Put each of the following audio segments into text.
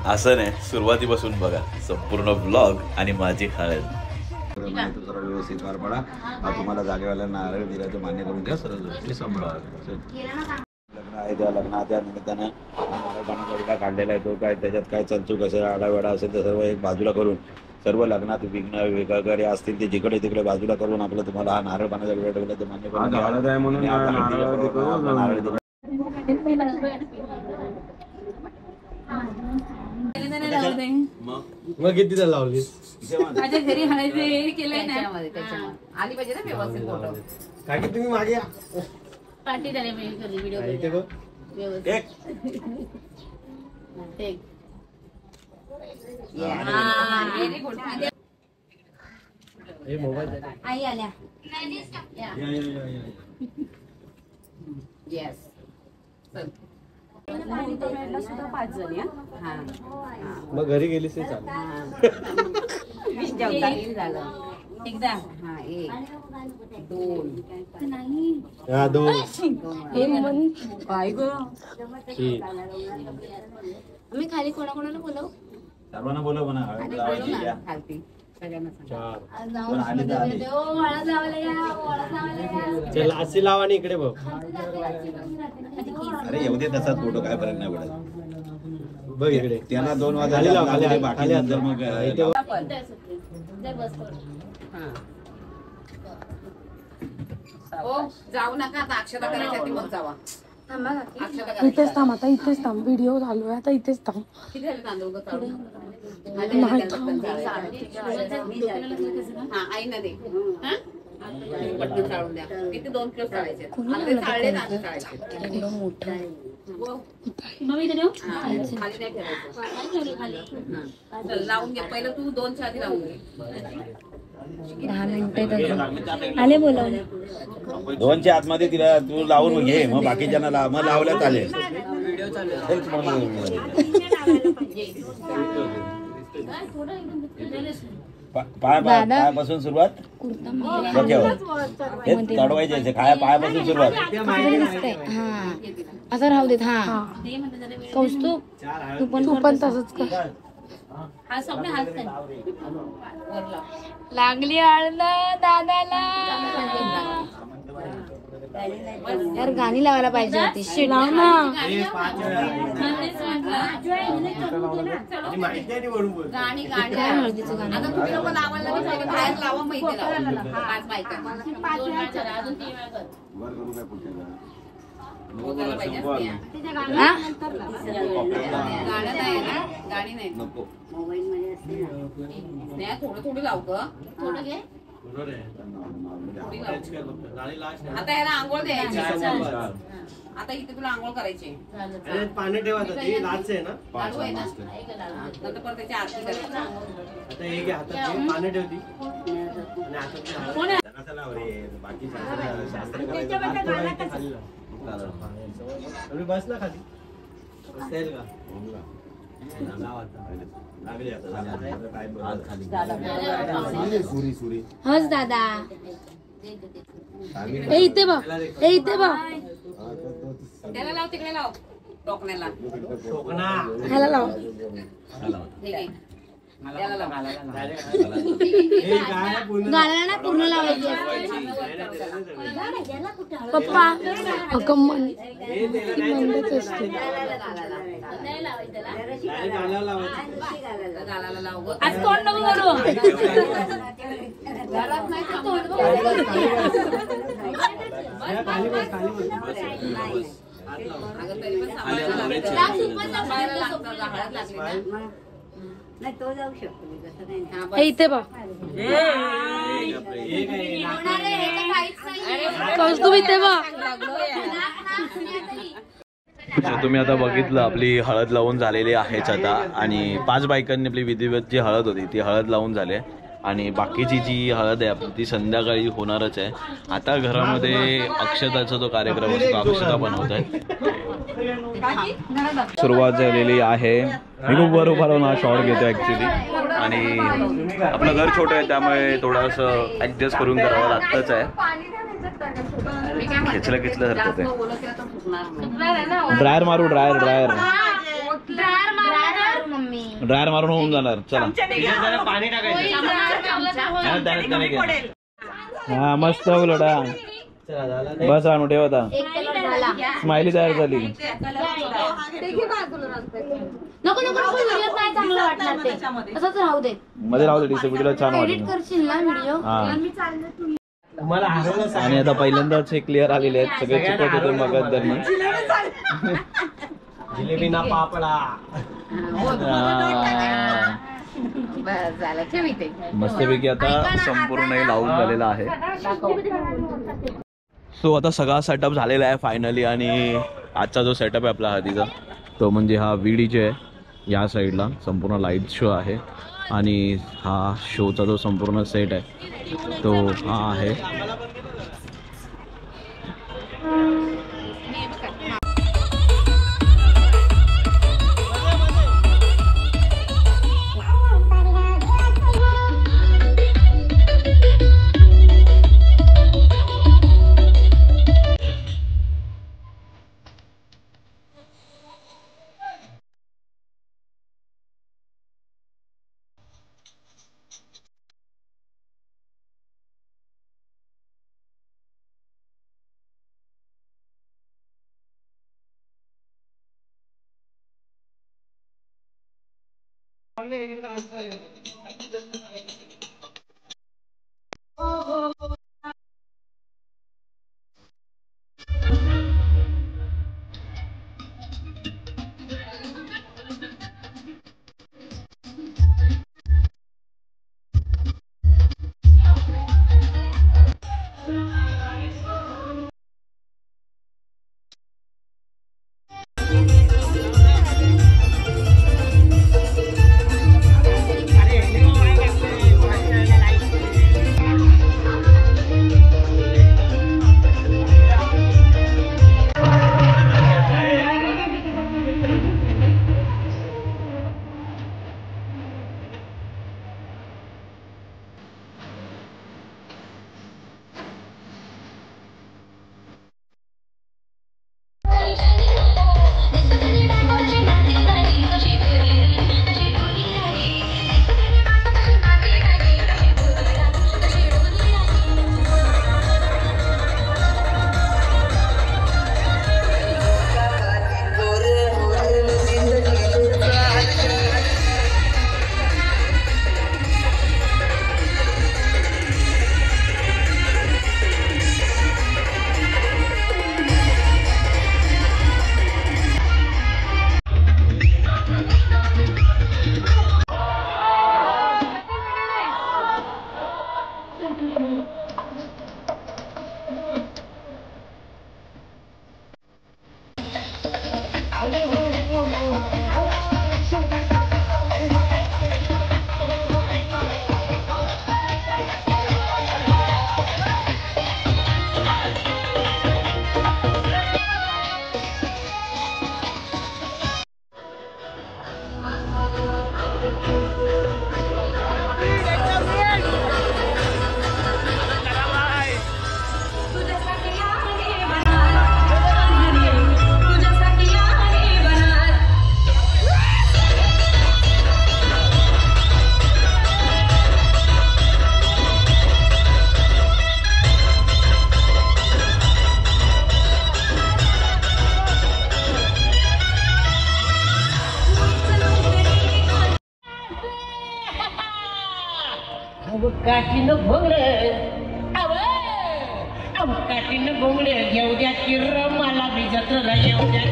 असं नाही, सुरुवातीपासून बघा संपूर्ण ब्लॉग आणि माझी हळद. जरा व्यवस्थित पार पडा. तुम्हाला जागेवाल्या नारळ दिल्याचं मान्य करून घ्या. सरळ गोष्टी सांभाळा. लग्न आहे, त्या लग्नाच्या निमित्तानं नारळ पाणी काढलेला आहे. तो काय त्याच्यात काय चलचूक असेल, आडावेडा असेल तर सर्व एक बाजूला करून, सर्व लग्नात विघ्न वगैरे असतील ते जिकडे तिकडे बाजूला करून आपलं तुम्हाला हा नारळ पाण्याचा वेळ ठेवला ते मान्य करून घ्या. नारळ दिला. मग किती तर लावलीस? माझ्या घरी हळदी केलंय ना, आली पाहिजे ना व्यवस्थित फोटो. काय की तुम्ही मागे पार्टी झाली व्हिडिओ आई आल्या. येस सुद्धा 5 जणी. मग घरी गेलीस ते चालेल. झालं एकदा. हा 1 2 नाही. हा 2 काय ग आम्ही खाली कोणाकोणाला बोलव? सर्वांना बोलव म्हणा. खालती सगळ्यांना चल अशी लावा आणि इकडे बघ. अरे येऊ दे तसाच फोटो, काय फरक नाही पडत. बघ इकडे त्यांना 2 वाजता खाली लाव, खाली बाकी नंतर मग जाऊ नका आता. अक्षता करायची मग जावा. इथेच थांब, आता इथेच थांब. व्हिडिओ चालू आहे आता, इथेच थांब. किती झाले तांदूळ ग काढून? हा आई ना दे. पटकन चाळून द्या. किती 2 किलो चाळायचे. लावून घे पहिलं तू. 2च्या आधी लावून घे. 10 मिनिटं आले बोलावले. 2च्या आतमध्ये तिला तू लावून घे, मग बाकीच्यांना मग लावल्या चालेल. पायापासून सुरुवात. चढवायचे पायापासून सुरुवात. हा असं राहू देत. हा कौस्तुभ तू पण तसंच कर. लागली हळद दादाला. यार गाणी लावायला पाहिजे होती. लाव ना. काय हळदीचं गाणं? गाणी नाही थोडं थोडं लाव ग. थोडं घे. आता याला आंघोळ द्यायची. आता इथे तुला आंघोळ करायची. पाणी ठेवायचं. आहे ना लाडू आहे ना, नंतर परत त्याची आरती करायची. आता हे घे हातात. पाणी ठेवती आणि हातात बाकी शास्त्र बस ना खाली. बसेल का? हस दादा. इथे बघ, इथे बघ. त्याला लाव, तिकडे लाव. टोकण्याला ह्याला लाव. गाण्याला ना पूर्ण लावायची. पप्पा मंदच असते. आज तोंड नको करू. नाही तो जाऊ शकतो. इथे बघ. कौस्तुभ इथे बघ. तुम्ही आता बघितलं आपली हळद लावून झालेली आहेच आता. आणि 5 बायकांनी आपली विधिवत जी हळद होती ती हळद लावून झाली. आणि बाकीची जी हळद आहे आपली ती संध्याकाळी होणारच आहे. आता घरामध्ये अक्षताचा जो कार्यक्रम असतो अक्षता बनवत आहे. सुरुवात झालेली आहे. मी खूप बरोबर हा शॉर्ट घेतो ऍक्च्युली. आणि आपलं घर छोटं आहे त्यामुळे थोडंसं ऍडजस्ट करून करावं लागतच आहे. खेचलं हरकत आहे. ड्रायर मारू ड्रायर मारून होऊन जाणार. चला पाणी टाकायचं. हा मस्त उलटा बस आणू ठेव आता. स्माइली तयार झाली. नको चांगलं वाटणार ते असंच राहू दे. मध्ये राहू दे. व्हिडिओ छान एडिट करशील ना व्हिडिओ. आणि आता पहिल्यांदाच हे क्लिअर आलेले आहेत. सगळे चुकत होते मग जिलेबी ना पापडा. मस्तपैकी आता संपूर्ण लावून झालेला आहे. सो आता सगळा सेटअप झालेला आहे फायनली. आणि आजचा जो सेटअप आहे आपला हळदीचा तो म्हणजे हा VDJ आहे. या साईडला संपूर्ण लाईट शो आहे. आणि हा शोचा जो संपूर्ण सेट आहे तो हा आहे. काठीनं भोंगडे काठीनं भोंगडे घेऊ द्या किर मला बी जत्रेला येऊ द्या.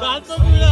घालतो तुला